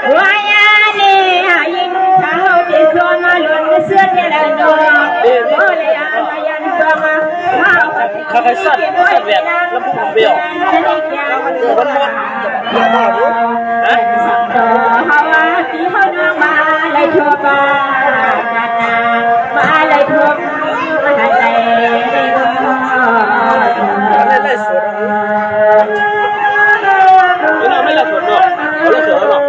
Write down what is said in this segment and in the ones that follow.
Why ข้าใครสั่นแบบลำพูของเบี้ยววันมดฮะฮาวาที่ฮานามาเลยทั่วบ้านมาเลยทั่วมาเลยไล่สวนไม่ไล่สวนหรอกเขาไล่สวนหรอก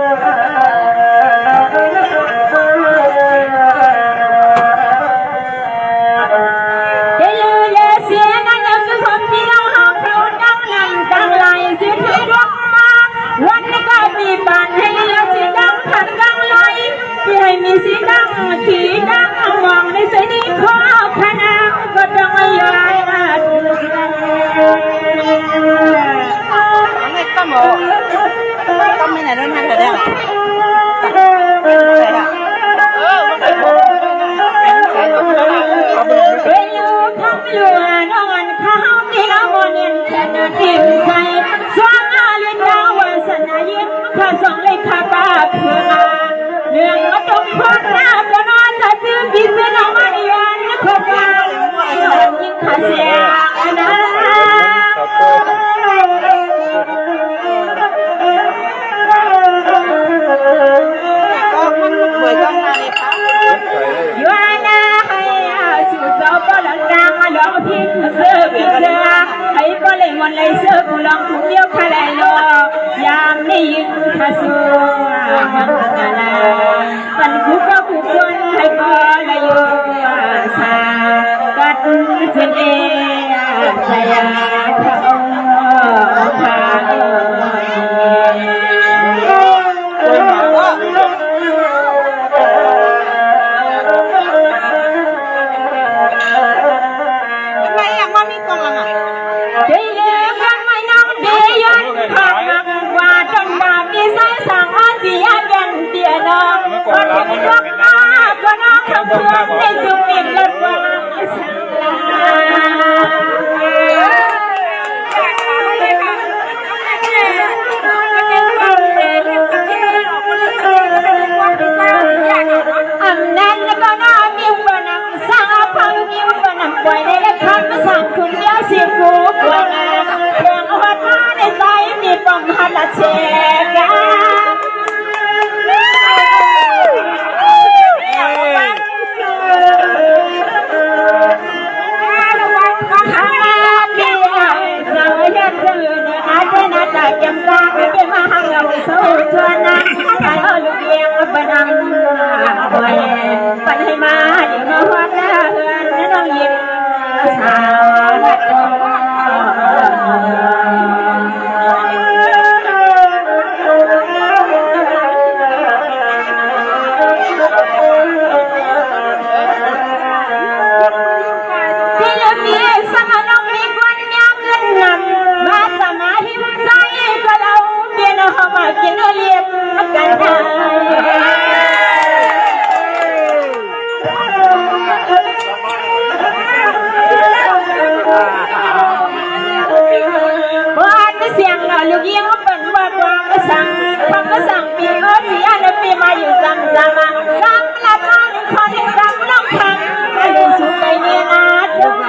สีดังขีดังมองในสีนี้ขอขนาก็ต้องย้ายมาดูไม่ตั้มหรอตั้มไม่ไหนนั่นทางไหนเวลูคำลัวนอนเขาที่เราเนียนแค่นาทีใส่สว่างอาลิดาวสนายิ้มข้าส่งเลยข้าป้าเพื่อเรื่องมาตกพ้นน้ำก็นอนถ้าซื้อกินเป็นเอามาเรียนขบวนยิ่งขาเสียนะก็มันสวยก็มาเลยค่ะยูนาให้สุดเราก็หลังดังลองพิมพ์เสื้อเสื้อให้ก็เลยมันเลยเสื้อกูลองถูกเดียวขลายโลยามนี้ยิ่งขาสัวมันอะไรกันกูก็กูควรให้ก็เลยอยู่สากัดเสียเองใจเขาพาคนที่รักมาก็น้องทำเพื่อให้จุกอินและฟังสังลาอันนั้นก็น้องมีวันนั่งสร้างพังมีวันนั่งปล่อยในเล็กคำมาสั่งคุณยาสิกูปล่อยงานเพียงหัวหน้าในใจมีปมหัดเชกันจำลาไปมาหาเราสู้ชวนนะถ้าเราลูกเลี้ยงบันงบ่อยปันให้มาเดี๋ยวมาวัดเฮือนน้องยิ้มสาวละที่เรามีสังน้องมีคนยามเงินนำมาสมาหิมใจก็เราเบียนหอมกินเลี้ยงกันได้เสียงลูกยิงเป็นว่าความกระสังคำกระสังปีก็เสียในปีมาอยู่ซ้ำซ้ำซ้ำละตอนคอยกำลังพังให้สุขไปเนียนาทุกป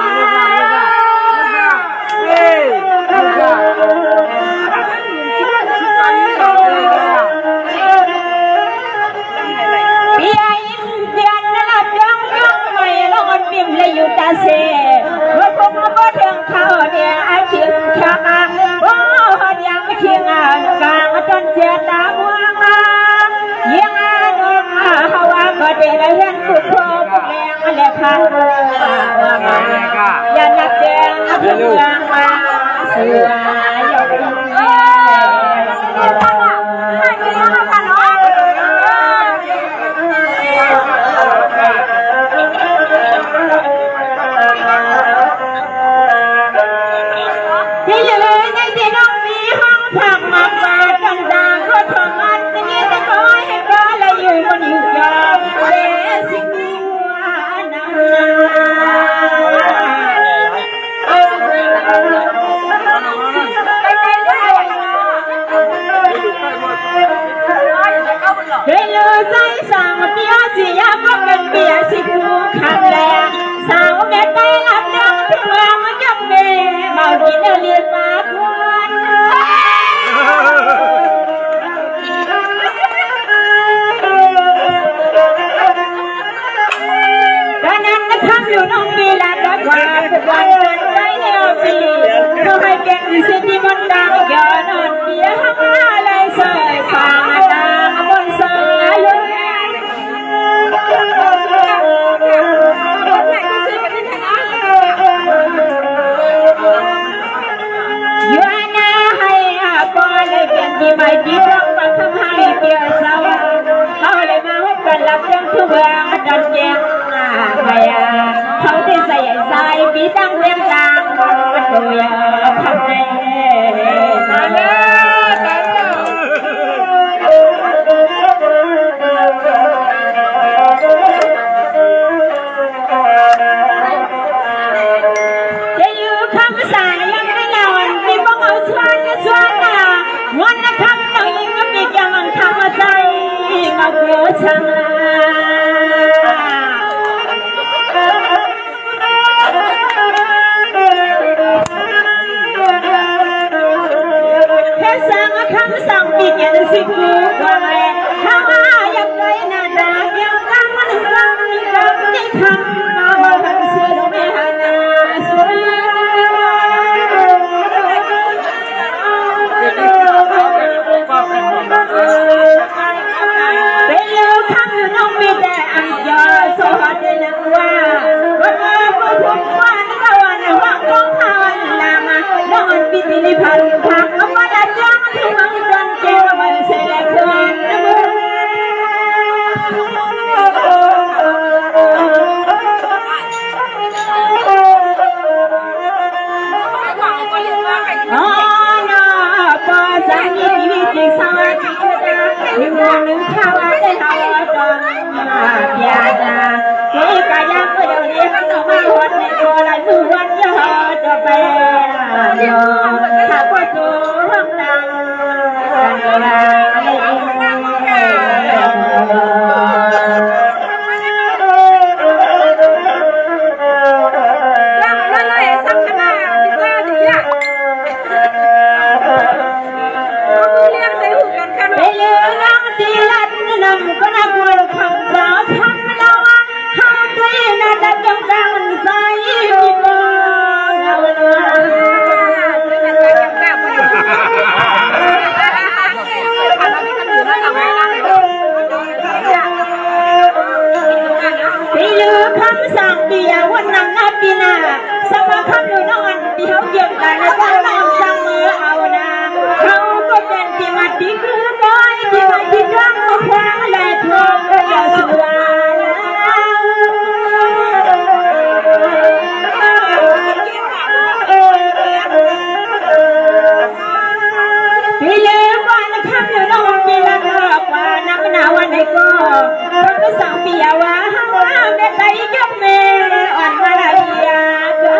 ีไอ้เดือนนั่นละจังจังไม่ละมันบิ่มเลยอยู่ตาเซ่ว่าผมก็ถึงเขาเนี่ยไอ้ชิมชายังไม่เชียงกลางจนเสียตามัวมายังน้องเขาว่าก็เดี๋ยวเห็นกุศลกุแรงอะไรพันยันนักแดงถึงเมืองมาเสือยกที่เหลือในที่น้องมีห้องพักมาฝากกันดาก็ทำอันนี้แต่คอยให้ก็เลยอยู่บนอยู่ยาวเสียสิ่งว่านาเฮ้ยเลยใจสั่งเปียเสียก็เป็นเปียสิกูขับแรงสาวแม่ใจรับดังเพื่อมันยังเบ กินเรียนมาพวนตอนนั้นนะครับอยู่น้องปีละตะวันตะวันเดินไปเนี่ยปีก็ให้เก่งสิทธิมันดังอย่านอนเบี้ยหักอะไรเสยสางตาบนเสยลุยยูนาให้ปอเลยเป็นที่ไม่ดีรักมาทำให้เกี่ยวเศร้าเขาเลยมาให้กันรับเรื่องทุกเรื่องดันแยงใครเขาได้ใส่ใส่ปีตั้งเรียงต่างมันตัวยาทำให้มาเลยจะอยู่คำสายยังไม่นอนมีบ้องเอาชวนกันชวนนะวันละคำต้องยิ่งก็มีอย่างมันทำมาใจมาเกี่ยวช่างสั่งปีเย็นสิกูก็ไม่ถ้าอยากได้หน้าตาเดียวกันมันรักที่ทำมาบังเสียไม่หันหน้าสวยเป็นลูกคำอยู่น้องมีแต่อันยอสวัสดีนักว่าวันนี้ผู้พูดว่าตะวันว่างของเขาลามาน้องปีติลิพันธ์พักเอามาดัดยังที่มันเจ้ามันเสียเกินอ๋อน่าปอสันยี่วิจิตรสวัสดิ์หนึ่งวันหนึ่งข้าวได้หาตอนพิจารณาเกี่ยกับยังก็เดี๋ยวนี้มันต้องมาวัดในตัวละทุกวันจะหาจะไปยอมถ้าก็ตัวห้องดังสั่งเบียวันนั้นนับปีนาสมาคำอยู่นอนเดียวเกี่ยวกันนะว่าน้องสั่งมือเอานาเขาก็เป็นที่มาที่คือน้อยที่มาที่กลางก็แพ้และทองก็จะสวาพี่เลี้ยงวันคำอยู่นอนปีละกว่านับนาวันไหนก็ก็สั่งเบียว่าเด็กใจยกเมย์อ่อนมาลายาก็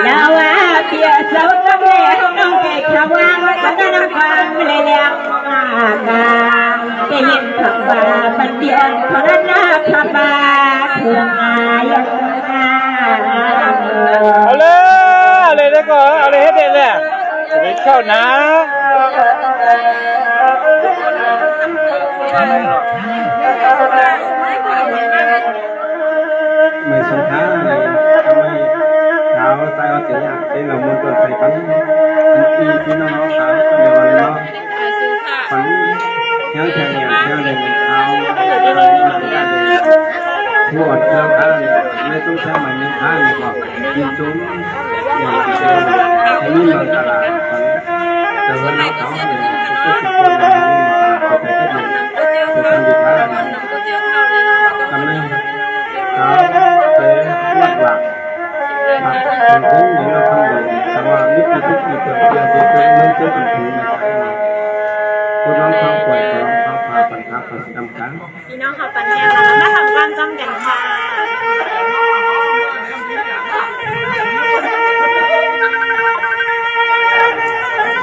แล้วว่าเปียเจ้าก็แม่น้องเก่งขวางก็จะนำความเลยเลี้ยงมากาได้ยินคำว่าบันเดียนคนนั้นนะคำว่าเพื่อนนายเอาเลยได้ก่อนเอาเลยให้เด็ดเลยไปเข้านะไม่สงท้าอะไรทำไมขาวใส่เอาเสียอย่างที่เรามุ่งตัวใส่ปันที่น้องขาวเดี๋ยววันนี้ปันเที่ยวแข่งอย่างเที่ยวเดินเท้าทั่วเที่ยวท่านไม่ต้องใช้มันยังท่านบอกยินจุ้มอย่างเดียวให้ยิ่งเราตลาดแต่ว่าน้องเขาเนี่ยทุกคนในนี้มาแต่ก็ยังจะทำดีท่าทำให้เขาเป็นหลักหลักถึงถึงอย่างเราทำดีแต่ว่ามิตรทุกทีเกิดเดียวเดียวไม่เจอกันถึงนะครับผู้น้องเขาป่วยผู้น้องเขาพาปัญหาประจำการพี่น้องเขาปัญญาเรามาทำการซ่อมกันค่ะ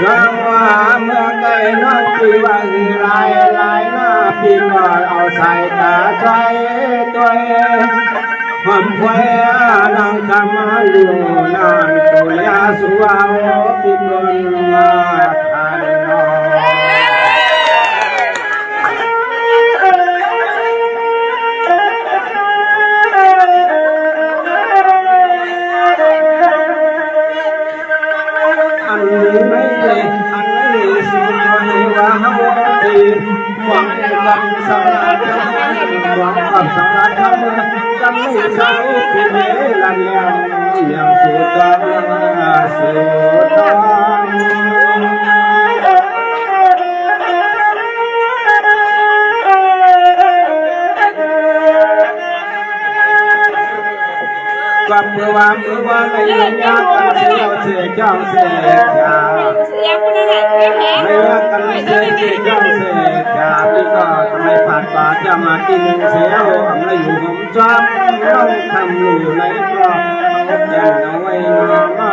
รางวั ว่าเมื่อไก่น้องปีว่าสิลายลายหน้าปีก่อนเอาใส่ตาใจตัวเองความแควนางคำมาอยู่นานตัวยาสุวาปีก่อนมาทานนออันนี้ไม่เลยอันนี้สิ่งที่ว่าเฮาตีหวังกันสำหรับหวังกับสำหรับทำกันไม่ใช่ที่เมลันยังสุดตาสุดตากับเมื่อวานในยามกันเสียวเสียเจ้าเสียชาไม่ว่ากันเสียเจ้าเสียชาพี่ก็ทำไมผ่านป่าจะมากินเสียวไม่อยู่ผมจำต้องทำอยู่ในก็เขาแจ้งเอาไว้มา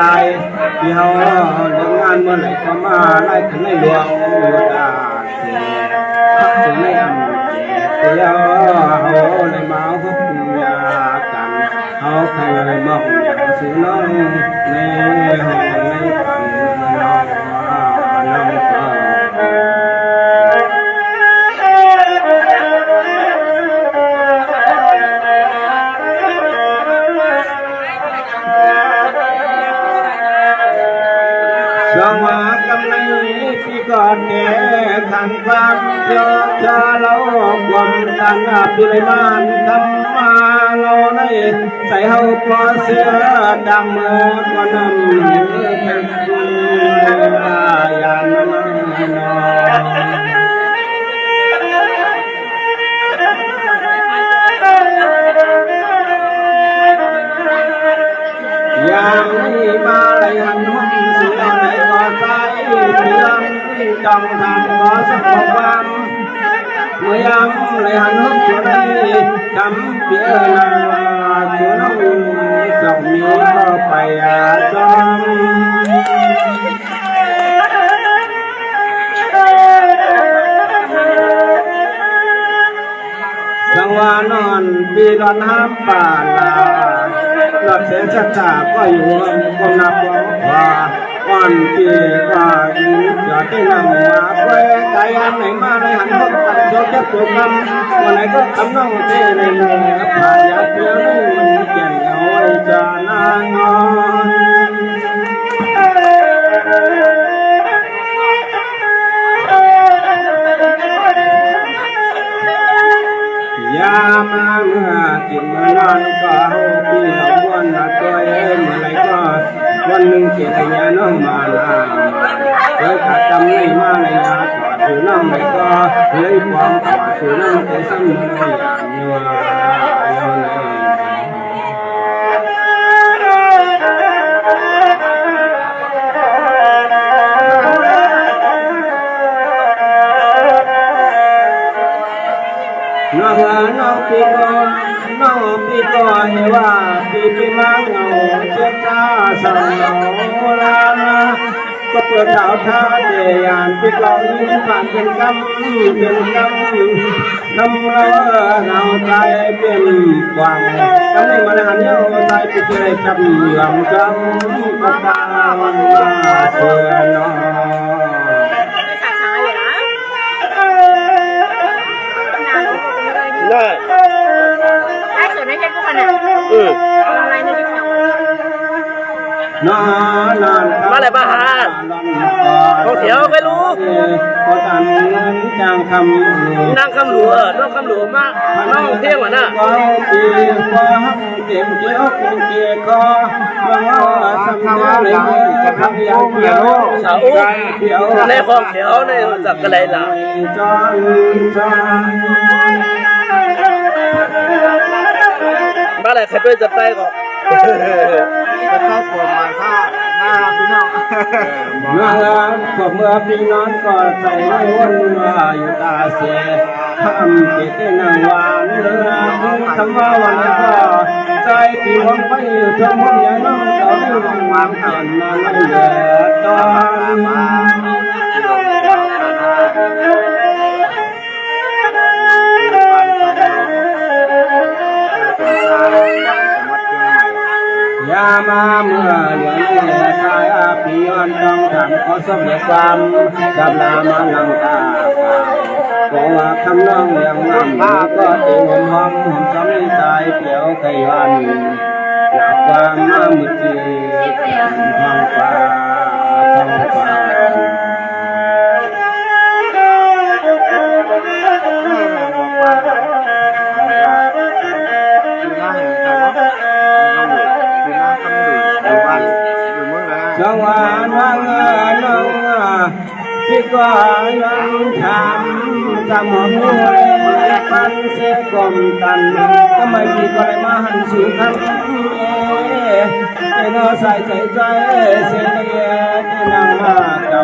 ลายที่เขาเดินงานเมื่อไหร่ก็มาไล่ถึงในหลวงอยู่ตาพักถึงในอันเดียวเขาเลยมาพบยากันเขาเคยมองอย่างสูน้องในห้องในฝันน้องก็สว่างกำลังที่ก่อนแก่ขันความเยอะชาเราความตันปิริมานทำมาเราในใส่เฮาปลอเสือดำเมื่อวันนั้นยานนอยามนี้มาเลยหันหุ่นสุดในก็ใจเพียงจ้องทางก็สักความเมื่อยามเลยหันหุ่นสุดในคำเพียนาจุนจงมีก็ไปจอมสังวานอนปีดอนห้ามป่าลาหลับเสียชักตาก็อยู่ก็นับว่าวันปีก็ยิ่งจะได้นำมาเพื่อใจอันไหนมาในหันพบกันโชคจะถูกกันวันไหนก็ทำน้องเท่ในมือผ่านยาเพียงมันเกี่ยงเอาไว้จะนางอนยามาเมื่อกินเมื่อนอนก็เอาพี่เอาวนมาตัวเองเมื่อไรก็วันหนึ่งเกียรติญาณน้องมาลาเคยขาดจำไม่มาในยาถอดถือน้องไม่ก็เลยความถอดถือน้องแต่ซ้ำไม่อย่างเนื้อน้องปีก็เห็นว่าปีมาเงาเจ้าตาสังโนลาก็เปิดดาวท่าเดียนปีกลองยิ้มผ่านเป็นกำน้ำเราใจเป็นกวางกำในมันหันเย้าใจไปเจอจับลำกำก็ตาวันมาเสือนอได้ได้ส่วนให้พวกมันอะไรในที่เขามาเลยมาหาเขาเถียวไปรู้ก็ตันเงินจางคำนางคำหลวงน้องคำหลวงมากน้องเที่ยงวะน่ะปีกว่าเก็บเกี่ยวคงเกี่ยวก็ว่าสังเกตเลยจะทำอย่างเกี่ยวสาวในคลองเขียวในจักรไรล่ะมาเลยใครด้วยจับใจก่อนจะเข้าปวดมาถ้าหน้าเป็น เมื่อก็เมื่อปีนั้นก็ใส่ไม่วนว่าอยู่ตาเสียทำเกิดนางหวานเรือคำว่าวันนี้ก็ใจปีหวังไปอยู่ทั้งหมดอย่างน้องเราไม่หวังวางเปลี่ยนมาไม่เหลือตอนยามาเมื่อเหลือเนื้อชายอาปีอันต้องทำขอสมเด็จความดับลามาลังตาก็ว่าคำน้องอย่างนั้นก็ติงหอมหอมจำในใจเปลี่ยวไขวันอยากความมามุจีท้องฟ้าท้องฟ้าจังหวะนั่งที่ก็ยังทำจำหัวมือปันเสกลมกันทำไมพี่ก็เลยมาหันสูงคำเนาใส่ใจใจเสียเดียที่นั่งมาเก่า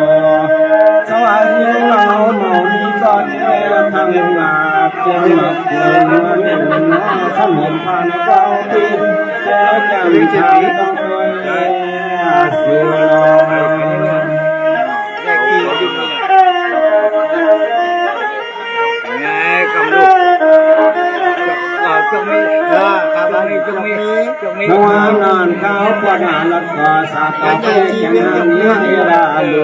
สวัสดีเราเมามีก็เจอทำงาเจอหมักเงินทำเห็นผ่านเก่าพี่แกจำชายต้องด้วยเสียเพราะว่านอนเขาปวดหาลัดคอสาตาเพื่อยังงานนี้ให้ราลู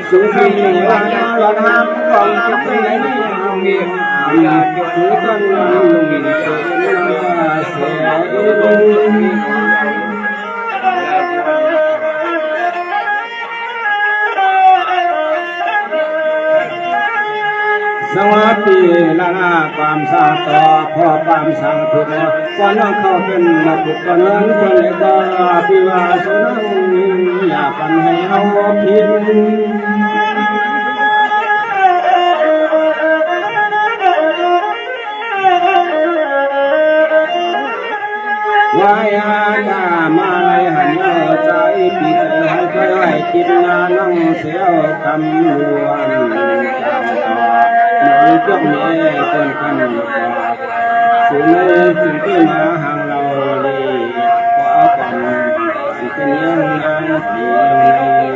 สุขีมีวันรอดห้ามกองจะไปไหนมีสุขันลุงมีเสียสวัสดีลาความสาต่อพ่อความสังทุกก่อนน้องเขาเป็นมาบุกก่อนนั้นคนเล็กก็พิวาสนังอย่าปันให้เอาพินวายาญามาลายหันเอใจปีเตอให้ค่อยกินนาน้องเสียวคำลวนจำต่อหนุนจบเมื่อคนขันสิ่งนี้สิ่งที่มาห่างเราเลยขอกันสิ่งที่ยังงานเพียง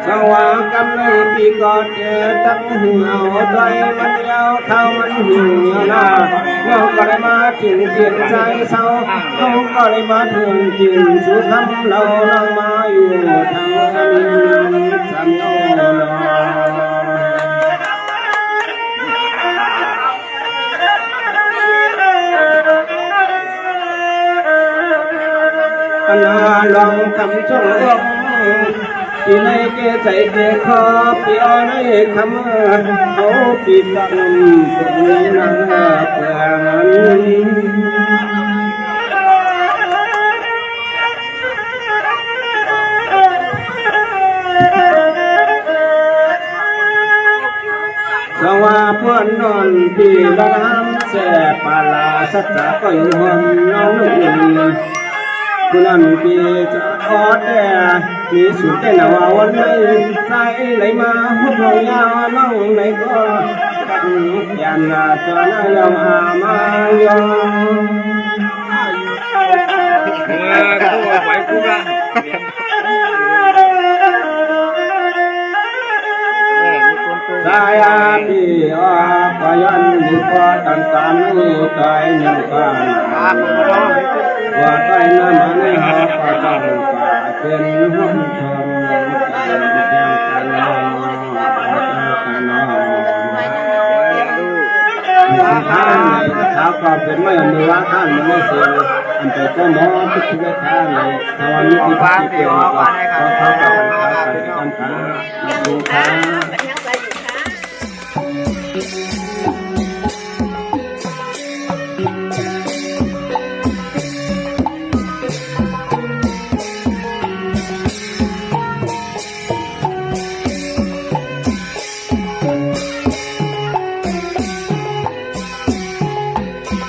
สว่างกำลังปีกอดเจอตั้งหัวใจมันยาวเท่ามันหิวหน้าเราก็ได้มาถึงเกียรใจเศร้าเราก็ได้มาถึงกินสุดทำเราลังมาอยู่ทางนี้ทำโน่นปัญหาลองคำช่องที่ในเกใจเกขอเปียวในคำเขาปิดตันคนนี้นั่งเปลือนสว่าเพื่อนนอนปีละน้ำแสบปาลาสัจจะก็อยู่ห้องนอนนุ่มคุณอันปีจะขอแต่มีสุดแต่หนาววันไหนใจไหลมาหุบลงยาวน้องไหนก็กันยันนาจนายอมหามายอมคู่ไหวคู่กันสายาปีอาปยันบุปตันการนี้ใจหนึ่งกันว่าใจน้ำมันหาปะจังป่าเป็นหุ่นทองแก้วกันนองกันนองท่านในท้าวก็เป็นไม่มือว่าท่านไม่เสียอันแต่ก็มองทุกทุกท่านเลยทวันนี้ที่บ้านเดียวเขากับท่านกันท่านดูท่าน